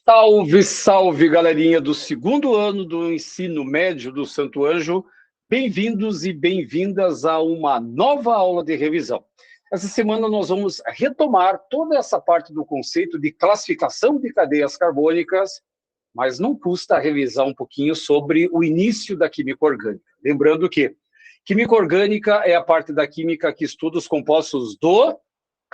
Salve, salve, galerinha do segundo ano do ensino médio do Santo Anjo. Bem-vindos e bem-vindas a uma nova aula de revisão. Essa semana nós vamos retomar toda essa parte do conceito de classificação de cadeias carbônicas, mas não custa revisar um pouquinho sobre o início da química orgânica. Lembrando que química orgânica é a parte da química que estuda os compostos do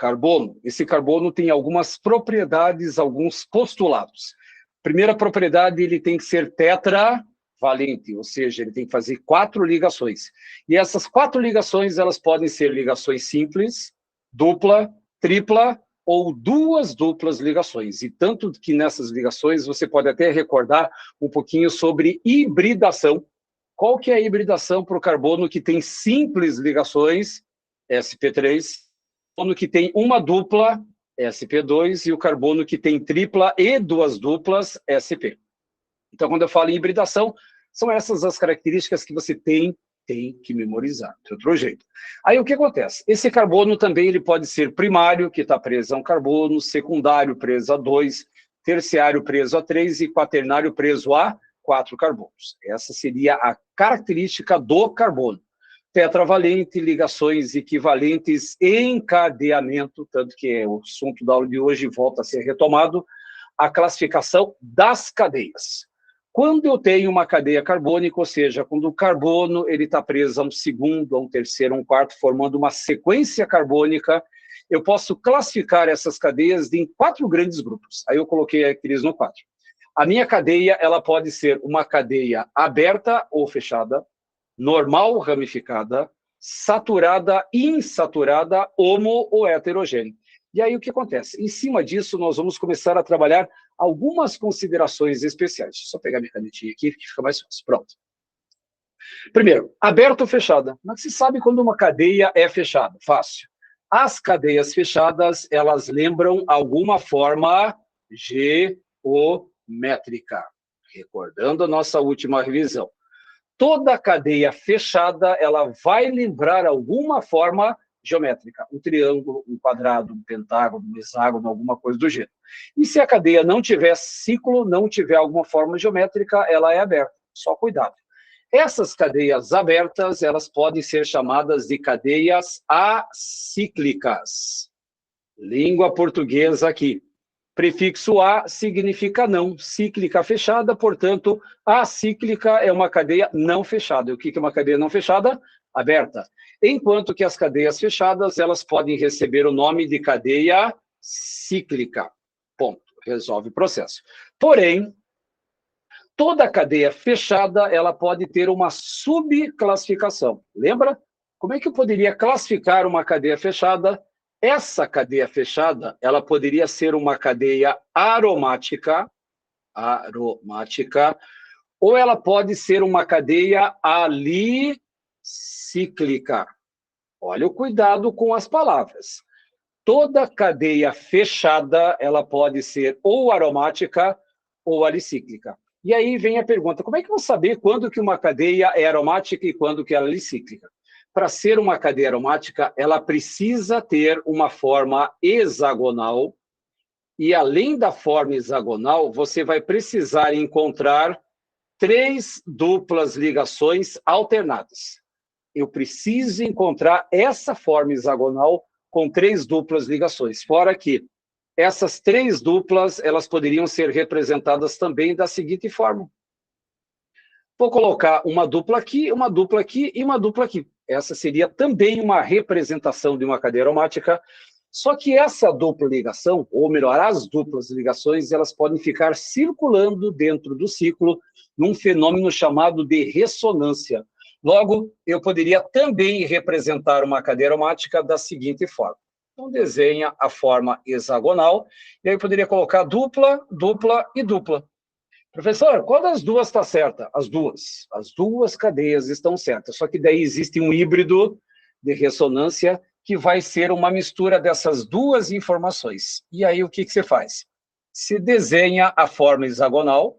carbono. Esse carbono tem algumas propriedades, alguns postulados. Primeira propriedade, ele tem que ser tetravalente, ou seja, ele tem que fazer 4 ligações. E essas 4 ligações, elas podem ser ligações simples, dupla, tripla ou 2 duplas ligações. E tanto que nessas ligações você pode até recordar um pouquinho sobre hibridação. Qual que é a hibridação para o carbono que tem simples ligações, sp3, carbono que tem uma dupla, sp2, e o carbono que tem tripla e 2 duplas, sp. Então, quando eu falo em hibridação, são essas as características que você tem que memorizar, de outro jeito. Aí, o que acontece? Esse carbono também ele pode ser primário, que está preso a um carbono, secundário preso a 2, terciário preso a 3 e quaternário preso a 4 carbonos. Essa seria a característica do carbono. Tetravalente, ligações equivalentes, encadeamento, tanto que o assunto da aula de hoje volta a ser retomado, a classificação das cadeias. Quando eu tenho uma cadeia carbônica, ou seja, quando o carbono está preso a um segundo, a um terceiro, a um quarto, formando uma sequência carbônica, eu posso classificar essas cadeias em 4 grandes grupos. Aí eu coloquei aqueles no 4. A minha cadeia, ela pode ser uma cadeia aberta ou fechada, normal ramificada, saturada, insaturada, homo ou heterogênea. E aí o que acontece? Em cima disso, nós vamos começar a trabalhar algumas considerações especiais. Deixa eu só pegar minha canetinha aqui, que fica mais fácil. Pronto. Primeiro, aberta ou fechada? Mas se sabe quando uma cadeia é fechada? Fácil. As cadeias fechadas, elas lembram alguma forma geométrica. Recordando a nossa última revisão. Toda cadeia fechada, ela vai lembrar alguma forma geométrica. Um triângulo, um quadrado, um pentágono, um hexágono, alguma coisa do gênero. E se a cadeia não tiver ciclo, não tiver alguma forma geométrica, ela é aberta. Só cuidado. Essas cadeias abertas, elas podem ser chamadas de cadeias acíclicas. Língua portuguesa aqui. Prefixo A significa não, cíclica fechada, portanto, acíclica é uma cadeia não fechada. E o que é uma cadeia não fechada? Aberta. Enquanto que as cadeias fechadas, elas podem receber o nome de cadeia cíclica. Ponto. Resolve o processo. Porém, toda cadeia fechada, ela pode ter uma subclassificação. Lembra? Como é que eu poderia classificar uma cadeia fechada? Essa cadeia fechada, ela poderia ser uma cadeia aromática, ou ela pode ser uma cadeia alicíclica. Olha o cuidado com as palavras. Toda cadeia fechada, ela pode ser ou aromática ou alicíclica. E aí vem a pergunta, como é que eu vou saber quando que uma cadeia é aromática e quando que ela é alicíclica? Para ser uma cadeia aromática, ela precisa ter uma forma hexagonal, e além da forma hexagonal, você vai precisar encontrar 3 duplas ligações alternadas. Eu preciso encontrar essa forma hexagonal com 3 duplas ligações, fora que essas 3 duplas, elas poderiam ser representadas também da seguinte forma. Vou colocar uma dupla aqui e uma dupla aqui. Essa seria também uma representação de uma cadeia aromática, só que essa dupla ligação, ou melhor, as duplas ligações, elas podem ficar circulando dentro do ciclo num fenômeno chamado de ressonância. Logo, eu poderia também representar uma cadeia aromática da seguinte forma. Então, desenha a forma hexagonal, e aí eu poderia colocar dupla, dupla e dupla. Professor, qual das duas está certa? As duas. As 2 cadeias estão certas. Só que daí existe um híbrido de ressonância que vai ser uma mistura dessas 2 informações. E aí o que você faz? Você desenha a forma hexagonal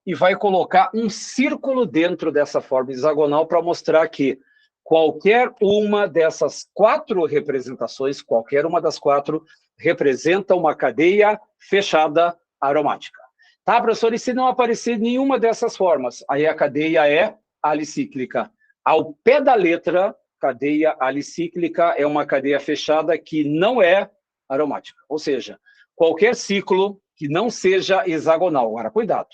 e vai colocar um círculo dentro dessa forma hexagonal para mostrar que qualquer uma dessas 4 representações, qualquer uma das 4, representa uma cadeia fechada aromática. Tá, professor? E se não aparecer nenhuma dessas formas, aí a cadeia é alicíclica. Ao pé da letra, cadeia alicíclica é uma cadeia fechada que não é aromática. Ou seja, qualquer ciclo que não seja hexagonal. Agora, cuidado.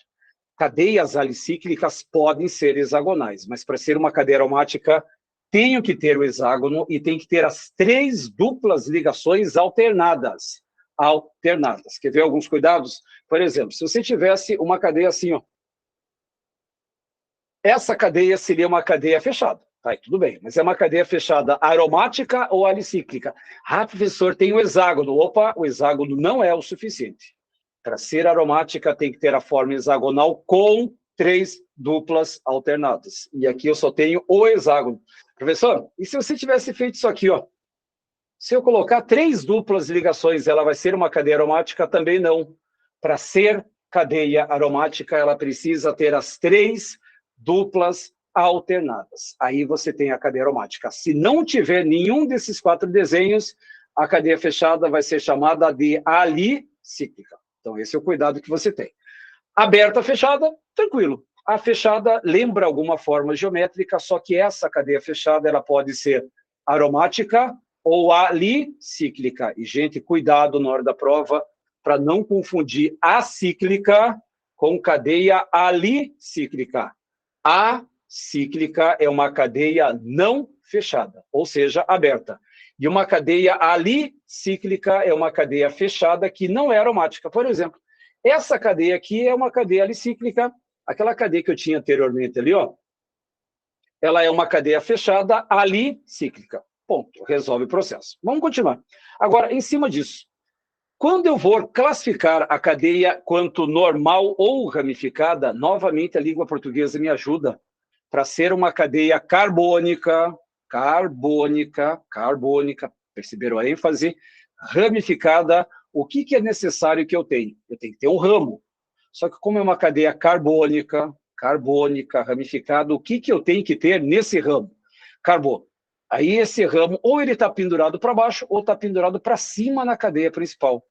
Cadeias alicíclicas podem ser hexagonais, mas para ser uma cadeia aromática, tem que ter o hexágono e tem que ter as 3 duplas ligações alternadas. Alternadas. Quer ver alguns cuidados? Por exemplo, se você tivesse uma cadeia assim, ó, essa cadeia seria uma cadeia fechada. Tá, tudo bem, mas é uma cadeia fechada aromática ou alicíclica? Ah, professor, tem o hexágono. Opa, o hexágono não é o suficiente. Para ser aromática, tem que ter a forma hexagonal com 3 duplas alternadas. E aqui eu só tenho o hexágono. Professor, e se você tivesse feito isso aqui, ó? Se eu colocar 3 duplas ligações, ela vai ser uma cadeia aromática? Também não. Para ser cadeia aromática, ela precisa ter as 3 duplas alternadas. Aí você tem a cadeia aromática. Se não tiver nenhum desses 4 desenhos, a cadeia fechada vai ser chamada de alicíclica. Então, esse é o cuidado que você tem. Aberta, fechada, tranquilo. A fechada lembra alguma forma geométrica, só que essa cadeia fechada ela pode ser aromática ou alicíclica. E, gente, cuidado na hora da prova para não confundir acíclica com cadeia alicíclica. A cíclica é uma cadeia não fechada, ou seja, aberta. E uma cadeia alicíclica é uma cadeia fechada que não é aromática. Por exemplo, essa cadeia aqui é uma cadeia alicíclica, aquela cadeia que eu tinha anteriormente ali, ó, ela é uma cadeia fechada alicíclica. Ponto. Resolve o processo. Vamos continuar. Agora, em cima disso, quando eu vou classificar a cadeia quanto normal ou ramificada, novamente a língua portuguesa me ajuda. Para ser uma cadeia carbônica, perceberam a ênfase? Ramificada, o que é necessário que eu tenha? Eu tenho que ter um ramo. Só que como é uma cadeia carbônica, ramificada, o que eu tenho que ter nesse ramo? Carbono. Aí esse ramo, ou ele está pendurado para baixo, ou está pendurado para cima na cadeia principal.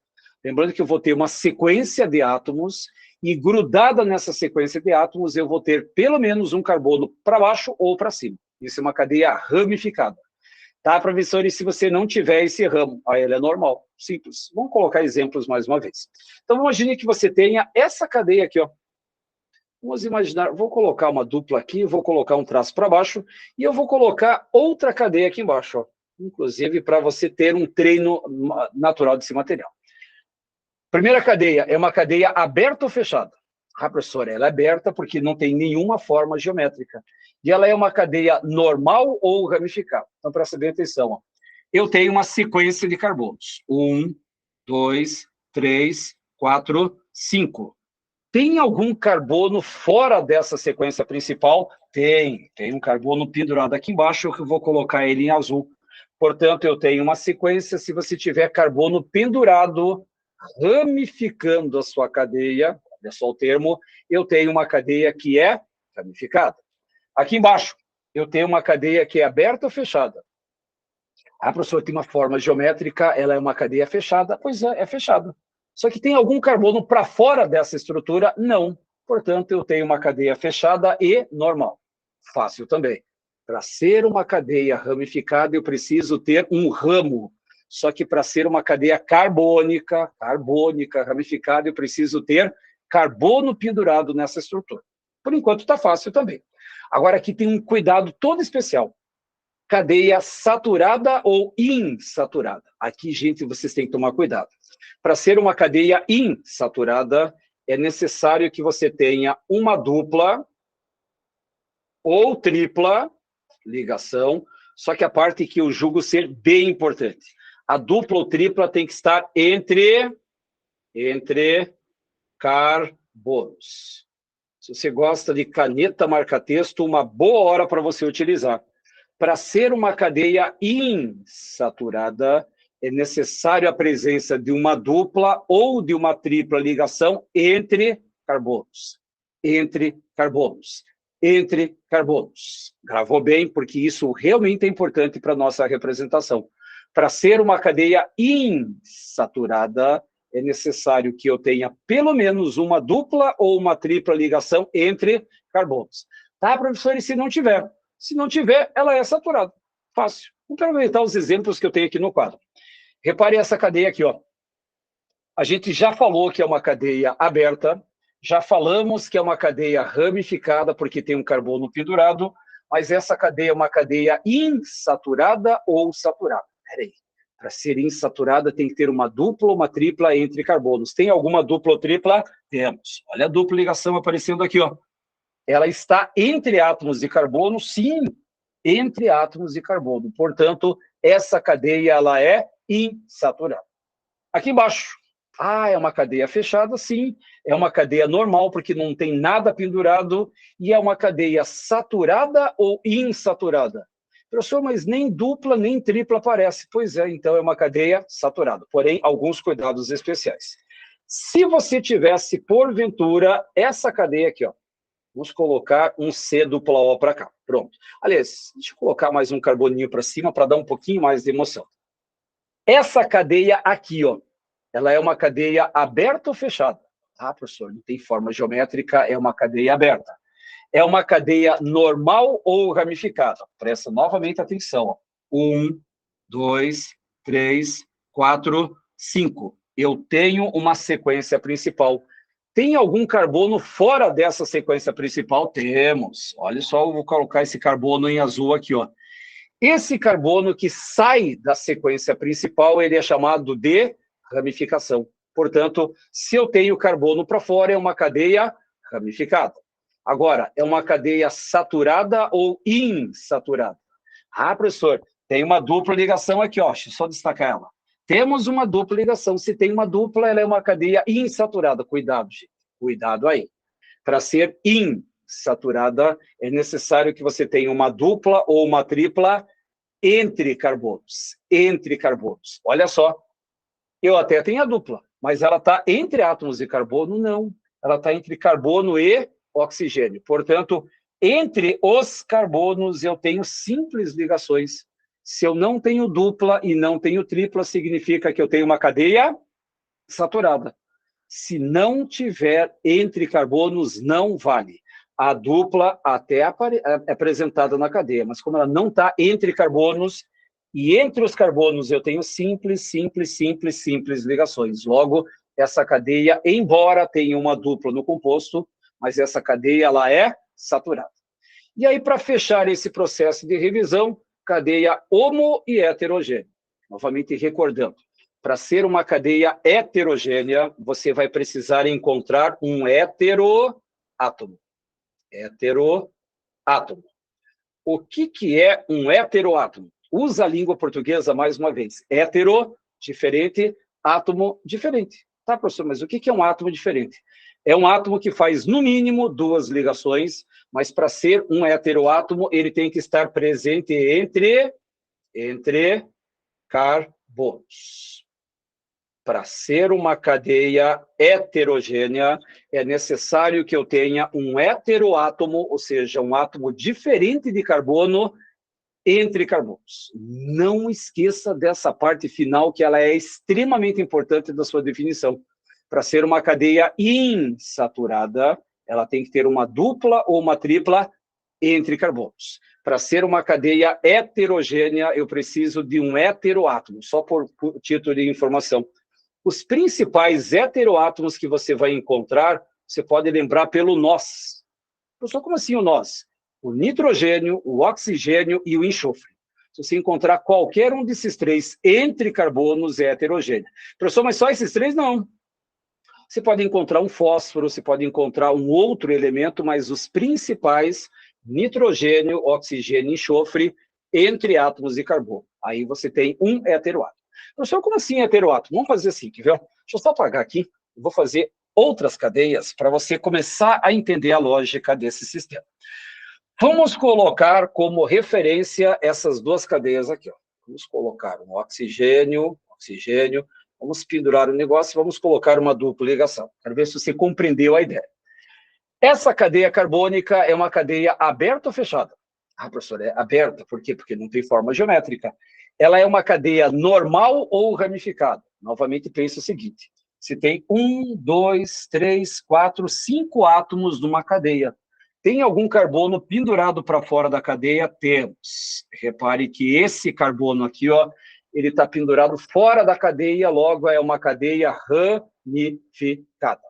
Lembrando que eu vou ter uma sequência de átomos, e grudada nessa sequência de átomos, eu vou ter pelo menos um carbono para baixo ou para cima. Isso é uma cadeia ramificada. Tá, professor? E se você não tiver esse ramo? Aí ele é normal, simples. Vamos colocar exemplos mais uma vez. Então, imagine que você tenha essa cadeia aqui, ó. Vamos imaginar, vou colocar uma dupla aqui, vou colocar um traço para baixo, e eu vou colocar outra cadeia aqui embaixo, ó. Inclusive para você ter um treino natural desse material. Primeira cadeia é uma cadeia aberta ou fechada? Ah, professora, ela é aberta porque não tem nenhuma forma geométrica. E ela é uma cadeia normal ou ramificada? Então, presta bem atenção. Ó. Eu tenho uma sequência de carbonos. 1, 2, 3, 4, 5. Tem algum carbono fora dessa sequência principal? Tem. Tem um carbono pendurado aqui embaixo, que eu vou colocar ele em azul. Portanto, eu tenho uma sequência, se você tiver carbono pendurado, ramificando a sua cadeia, olha só o termo, eu tenho uma cadeia que é ramificada. Aqui embaixo, eu tenho uma cadeia que é aberta ou fechada? Ah, professor, tem uma forma geométrica, ela é uma cadeia fechada? Pois é fechada. Só que tem algum carbono para fora dessa estrutura? Não. Portanto, eu tenho uma cadeia fechada e normal. Fácil também. Para ser uma cadeia ramificada, eu preciso ter um ramo. Só que para ser uma cadeia carbônica, ramificada, eu preciso ter carbono pendurado nessa estrutura. Por enquanto está fácil também. Agora aqui tem um cuidado todo especial. Cadeia saturada ou insaturada. Aqui, gente, vocês têm que tomar cuidado. Para ser uma cadeia insaturada, é necessário que você tenha uma dupla ou tripla ligação, só que a parte que eu julgo ser bem importante. A dupla ou tripla tem que estar entre carbonos. Se você gosta de caneta marca-texto, uma boa hora para você utilizar. Para ser uma cadeia insaturada, é necessário a presença de uma dupla ou de uma tripla ligação entre carbonos. Entre carbonos. Entre carbonos. Gravou bem, porque isso realmente é importante para a nossa representação. Para ser uma cadeia insaturada, é necessário que eu tenha pelo menos uma dupla ou uma tripla ligação entre carbonos. Tá, professor? E se não tiver? Se não tiver, ela é saturada. Fácil. Vamos aproveitar os exemplos que eu tenho aqui no quadro. Repare essa cadeia aqui, ó. A gente já falou que é uma cadeia aberta, já falamos que é uma cadeia ramificada, porque tem um carbono pendurado, mas essa cadeia é uma cadeia insaturada ou saturada. Peraí, para ser insaturada tem que ter uma dupla ou uma tripla entre carbonos. Tem alguma dupla ou tripla? Temos. Olha a dupla ligação aparecendo aqui, ó. Ela está entre átomos de carbono, sim, entre átomos de carbono. Portanto, essa cadeia ela é insaturada. Aqui embaixo, é uma cadeia fechada, sim, é uma cadeia normal, porque não tem nada pendurado, e é uma cadeia saturada ou insaturada? Professor, mas nem dupla, nem tripla aparece. Pois é, então é uma cadeia saturada, porém, alguns cuidados especiais. Se você tivesse, porventura, essa cadeia aqui, ó, vamos colocar um C dupla O para cá, pronto. Aliás, deixa eu colocar mais um carboninho para cima, para dar um pouquinho mais de emoção. Essa cadeia aqui, ó, ela é uma cadeia aberta ou fechada? Ah, professor, não tem forma geométrica, é uma cadeia aberta. É uma cadeia normal ou ramificada? Presta novamente atenção. Ó. 1, 2, 3, 4, 5. Eu tenho uma sequência principal. Tem algum carbono fora dessa sequência principal? Temos. Olha só, eu vou colocar esse carbono em azul aqui, ó. Esse carbono que sai da sequência principal, ele é chamado de ramificação. Portanto, se eu tenho carbono para fora, é uma cadeia ramificada. Agora, é uma cadeia saturada ou insaturada? Ah, professor, tem uma dupla ligação aqui, ó. Deixa eu só destacar ela. Temos uma dupla ligação. Se tem uma dupla, ela é uma cadeia insaturada. Cuidado, gente. Cuidado aí. Para ser insaturada, é necessário que você tenha uma dupla ou uma tripla entre carbonos. Entre carbonos. Olha só. Eu até tenho a dupla, mas ela está entre átomos de carbono? Não. Ela está entre carbono e oxigênio. Portanto, entre os carbonos eu tenho simples ligações. Se eu não tenho dupla e não tenho tripla, significa que eu tenho uma cadeia saturada. Se não tiver entre carbonos, não vale. A dupla até é apresentada na cadeia, mas como ela não está entre carbonos, e entre os carbonos eu tenho simples ligações. Logo, essa cadeia, embora tenha uma dupla no composto, mas essa cadeia ela é saturada. E aí, para fechar esse processo de revisão, cadeia homo e heterogênea. Novamente recordando, para ser uma cadeia heterogênea, você vai precisar encontrar um heteroátomo. Heteroátomo. O que é um heteroátomo? Usa a língua portuguesa mais uma vez. Hetero, diferente, átomo, diferente. Tá, professor, mas o que é um átomo diferente? É um átomo que faz, no mínimo, duas ligações, mas para ser um heteroátomo, ele tem que estar presente entre carbonos. Para ser uma cadeia heterogênea, é necessário que eu tenha um heteroátomo, ou seja, um átomo diferente de carbono, entre carbonos. Não esqueça dessa parte final, que ela é extremamente importante da sua definição. Para ser uma cadeia insaturada, ela tem que ter uma dupla ou uma tripla entre carbonos. Para ser uma cadeia heterogênea, eu preciso de um heteroátomo, só por título de informação. Os principais heteroátomos que você vai encontrar, você pode lembrar pelo nós. Professor, como assim o nós? O nitrogênio, o oxigênio e o enxofre. Se você encontrar qualquer um desses três entre carbonos, é heterogêneo. Professor, mas só esses três? Não. Você pode encontrar um fósforo, você pode encontrar um outro elemento, mas os principais, nitrogênio, oxigênio e enxofre, entre átomos de carbono. Aí você tem um heteroátomo. Professor, como assim heteroátomo? Vamos fazer assim, quer ver? Deixa eu só apagar aqui. Eu vou fazer outras cadeias para você começar a entender a lógica desse sistema. Vamos colocar como referência essas duas cadeias aqui. Ó. Vamos colocar um oxigênio, vamos pendurar o negócio e vamos colocar uma dupla ligação. Quero ver se você compreendeu a ideia. Essa cadeia carbônica é uma cadeia aberta ou fechada? Ah, professor, é aberta. Por quê? Porque não tem forma geométrica. Ela é uma cadeia normal ou ramificada? Novamente, pense o seguinte. Se tem 1, 2, 3, 4, 5 átomos numa cadeia. Tem algum carbono pendurado para fora da cadeia? Temos. Repare que esse carbono aqui, ó, ele está pendurado fora da cadeia, logo é uma cadeia ramificada.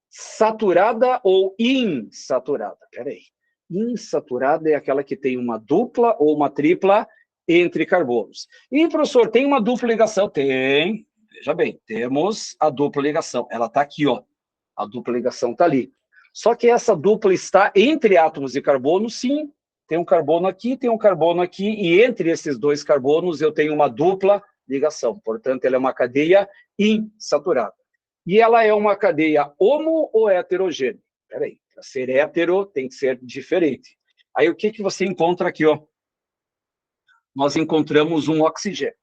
Saturada ou insaturada? Peraí. Insaturada é aquela que tem uma dupla ou uma tripla entre carbonos. E, professor, tem uma dupla ligação? Tem. Veja bem, temos a dupla ligação. Ela está aqui, ó. A dupla ligação está ali. Só que essa dupla está entre átomos de carbono, sim. Tem um carbono aqui, e entre esses dois carbonos eu tenho uma dupla ligação. Portanto, ela é uma cadeia insaturada. E ela é uma cadeia homo ou heterogênea? Peraí, para ser hétero tem que ser diferente. Aí o que você encontra aqui, ó? Nós encontramos um oxigênio.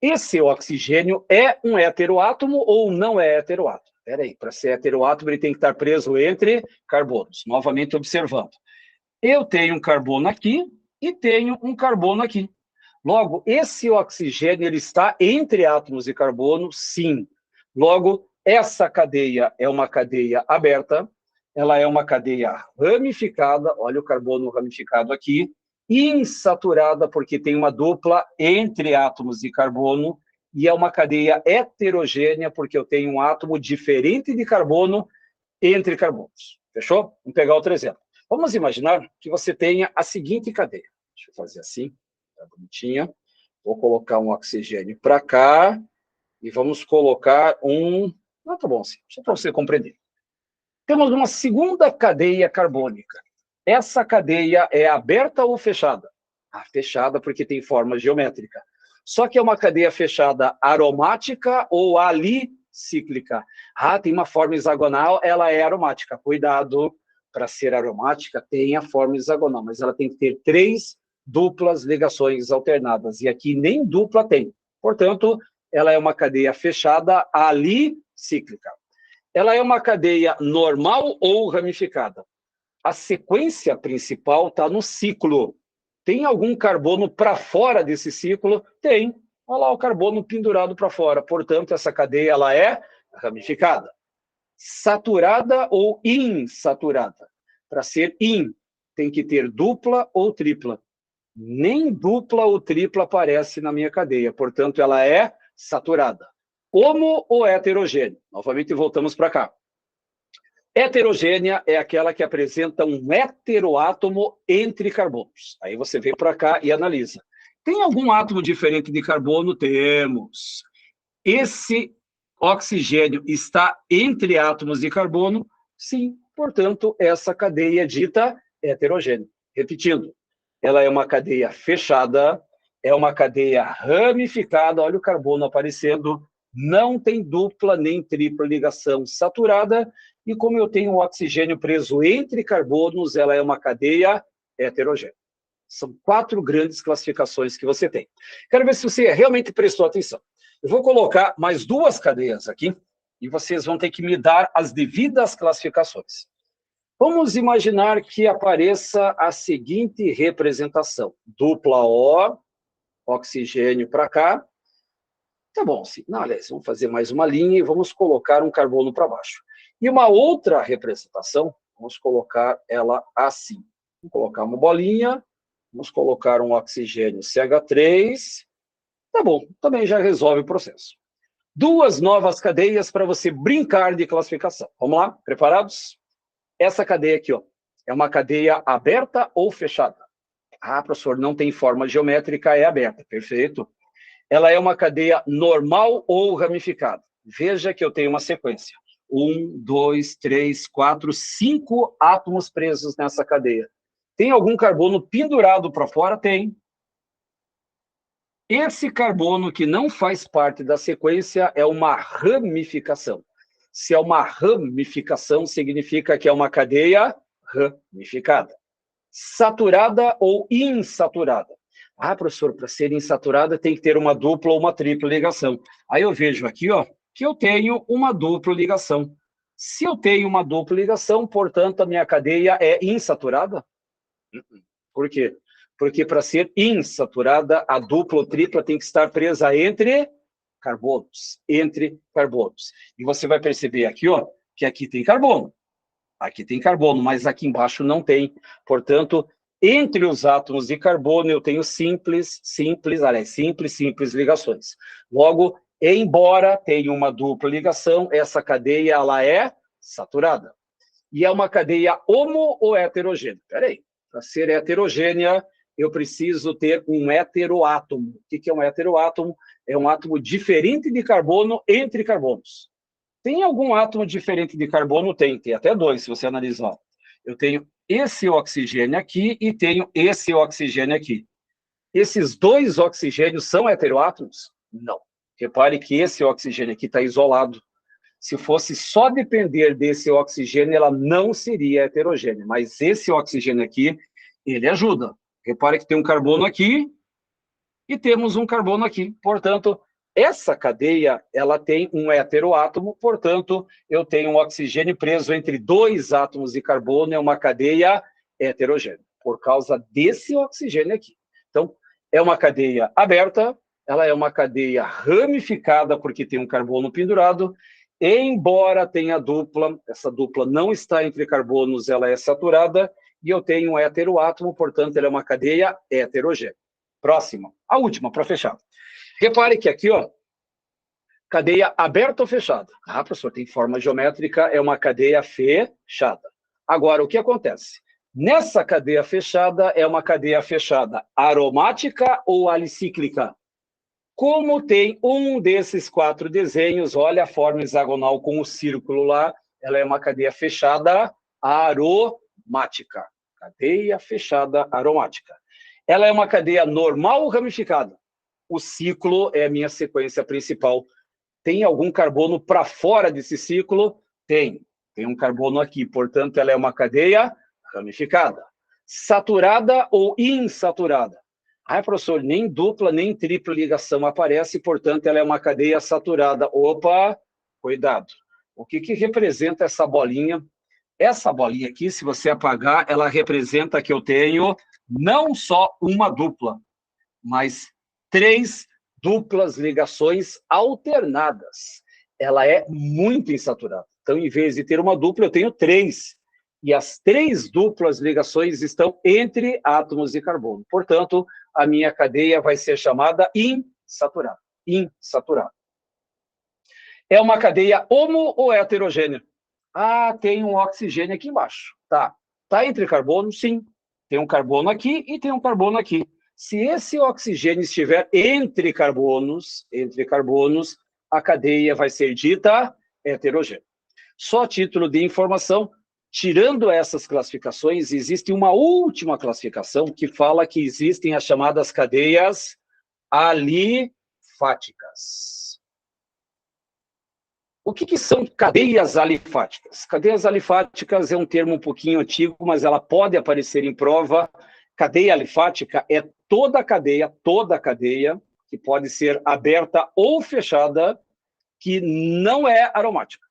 Esse oxigênio é um heteroátomo ou não é heteroátomo? Peraí, para ser heteroátomo ele tem que estar preso entre carbonos. Novamente observando. Eu tenho um carbono aqui e tenho um carbono aqui. Logo, esse oxigênio ele está entre átomos de carbono, sim. Logo, essa cadeia é uma cadeia aberta, ela é uma cadeia ramificada, olha o carbono ramificado aqui, insaturada, porque tem uma dupla entre átomos de carbono, e é uma cadeia heterogênea, porque eu tenho um átomo diferente de carbono entre carbonos. Fechou? Vamos pegar outro exemplo. Vamos imaginar que você tenha a seguinte cadeia. Deixa eu fazer assim, tá bonitinha. Vou colocar um oxigênio para cá, e vamos colocar um... Ah, tá bom, assim, só para você compreender. Temos uma segunda cadeia carbônica. Essa cadeia é aberta ou fechada? Ah, fechada porque tem forma geométrica. Só que é uma cadeia fechada aromática ou alicíclica? Ah, tem uma forma hexagonal, ela é aromática. Cuidado, para ser aromática tem a forma hexagonal, mas ela tem que ter 3 duplas ligações alternadas. E aqui nem dupla tem. Portanto, ela é uma cadeia fechada alicíclica. Ela é uma cadeia normal ou ramificada? A sequência principal está no ciclo. Tem algum carbono para fora desse ciclo? Tem. Olha lá o carbono pendurado para fora. Portanto, essa cadeia ela é ramificada. Saturada ou insaturada? Para ser in, tem que ter dupla ou tripla. Nem dupla ou tripla aparece na minha cadeia. Portanto, ela é saturada. Homo ou heterogêneo? Novamente voltamos para cá. Heterogênea é aquela que apresenta um heteroátomo entre carbonos. Aí você vem para cá e analisa. Tem algum átomo diferente de carbono? Temos. Esse oxigênio está entre átomos de carbono? Sim. Portanto, essa cadeia é dita heterogênea. Repetindo, ela é uma cadeia fechada, é uma cadeia ramificada, olha o carbono aparecendo, não tem dupla nem tripla ligação saturada, e como eu tenho o oxigênio preso entre carbonos, ela é uma cadeia heterogênea. São 4 grandes classificações que você tem. Quero ver se você realmente prestou atenção. Eu vou colocar mais 2 cadeias aqui, e vocês vão ter que me dar as devidas classificações. Vamos imaginar que apareça a seguinte representação. Dupla O, oxigênio para cá. Tá bom, sim. Não, aliás, vamos fazer mais uma linha e vamos colocar um carbono para baixo. E uma outra representação, vamos colocar ela assim. Vamos colocar uma bolinha, vamos colocar um oxigênio CH3. Tá bom, também já resolve o processo. 2 novas cadeias para você brincar de classificação. Vamos lá? Preparados? Essa cadeia aqui, ó, é uma cadeia aberta ou fechada? Ah, professor, não tem forma geométrica, é aberta. Perfeito. Ela é uma cadeia normal ou ramificada? Veja que eu tenho uma sequência. 1, 2, 3, 4, 5 átomos presos nessa cadeia. Tem algum carbono pendurado para fora? Tem. Esse carbono que não faz parte da sequência é uma ramificação. Se é uma ramificação, significa que é uma cadeia ramificada. Saturada ou insaturada? Ah, professor, para ser insaturada tem que ter uma dupla ou uma tripla ligação. Aí eu vejo aqui, ó, que eu tenho uma dupla ligação. Se eu tenho uma dupla ligação, portanto, a minha cadeia é insaturada? Por quê? Porque para ser insaturada, a dupla ou tripla tem que estar presa entre carbonos, entre carbonos. E você vai perceber aqui, ó, que aqui tem carbono. Aqui tem carbono, mas aqui embaixo não tem. Portanto, entre os átomos de carbono, eu tenho simples ligações. Logo, embora tenha uma dupla ligação, essa cadeia ela é saturada. E é uma cadeia homo ou heterogênea? Espera aí, para ser heterogênea, eu preciso ter um heteroátomo. O que é um heteroátomo? É um átomo diferente de carbono entre carbonos. Tem algum átomo diferente de carbono? Tem até dois, se você analisar. Eu tenho esse oxigênio aqui e tenho esse oxigênio aqui. Esses dois oxigênios são heteroátomos? Não. Repare que esse oxigênio aqui está isolado. Se fosse só depender desse oxigênio, ela não seria heterogênea. Mas esse oxigênio aqui, ele ajuda. Repare que tem um carbono aqui e temos um carbono aqui. Portanto, essa cadeia, ela tem um heteroátomo, portanto, eu tenho um oxigênio preso entre dois átomos de carbono, é uma cadeia heterogênea, por causa desse oxigênio aqui. Então, é uma cadeia aberta, ela é uma cadeia ramificada, porque tem um carbono pendurado, embora tenha dupla, essa dupla não está entre carbonos, ela é saturada, e eu tenho um heteroátomo, portanto, ela é uma cadeia heterogênea. Próxima, a última, para fechar. Repare que aqui, ó, cadeia aberta ou fechada? Ah, professor, tem forma geométrica, é uma cadeia fechada. Agora, o que acontece? Nessa cadeia fechada, é uma cadeia fechada aromática ou alicíclica? Como tem um desses quatro desenhos, olha a forma hexagonal com o círculo lá, ela é uma cadeia fechada aromática. Cadeia fechada aromática. Ela é uma cadeia normal ou ramificada? O ciclo é a minha sequência principal. Tem algum carbono para fora desse ciclo? Tem. Tem um carbono aqui, portanto, ela é uma cadeia ramificada. Saturada ou insaturada? Ah, professor, nem dupla, nem tripla ligação aparece, portanto, ela é uma cadeia saturada. Opa, cuidado. O que representa essa bolinha? Essa bolinha aqui, se você apagar, ela representa que eu tenho não só uma dupla, mas 3 duplas ligações alternadas. Ela é muito insaturada. Então, em vez de ter uma dupla, eu tenho 3. E as 3 duplas ligações estão entre átomos de carbono. Portanto, a minha cadeia vai ser chamada insaturada. Insaturada. É uma cadeia homo ou heterogênea? Ah, tem um oxigênio aqui embaixo. Tá. Tá entre carbonos? Sim. Tem um carbono aqui e tem um carbono aqui. Se esse oxigênio estiver entre carbonos, a cadeia vai ser dita heterogênea. Só a título de informação, tirando essas classificações, existe uma última classificação que fala que existem as chamadas cadeias alifáticas. O que são cadeias alifáticas? Cadeias alifáticas é um termo um pouquinho antigo, mas ela pode aparecer em prova. Cadeia alifática é toda cadeia, que pode ser aberta ou fechada, que não é aromática.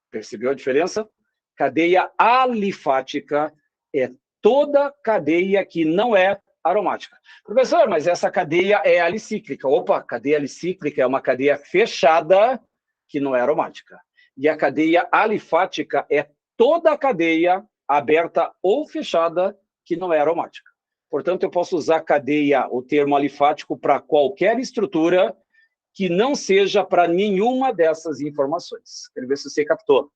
Percebeu a diferença? Cadeia alifática é toda cadeia que não é aromática. Professor, mas essa cadeia é alicíclica. Opa, cadeia alicíclica é uma cadeia fechada que não é aromática. E a cadeia alifática é toda cadeia aberta ou fechada que não é aromática. Portanto, eu posso usar cadeia, o termo alifático, para qualquer estrutura que não seja para nenhuma dessas informações. Quero ver se você captou.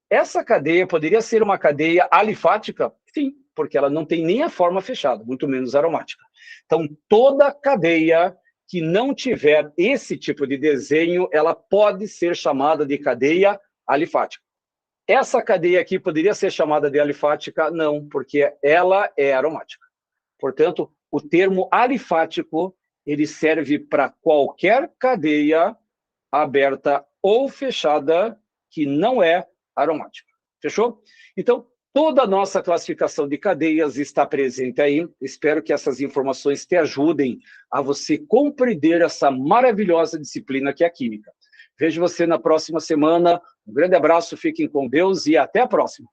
Essa cadeia poderia ser uma cadeia alifática? Sim, porque ela não tem nem a forma fechada, muito menos aromática. Então, toda cadeia que não tiver esse tipo de desenho, ela pode ser chamada de cadeia alifática. Essa cadeia aqui poderia ser chamada de alifática? Não, porque ela é aromática. Portanto, o termo alifático, ele serve para qualquer cadeia aberta ou fechada que não é aromática. Fechou? Então, toda a nossa classificação de cadeias está presente aí. Espero que essas informações te ajudem a você compreender essa maravilhosa disciplina que é a química. Vejo você na próxima semana. Um grande abraço, fiquem com Deus e até a próxima.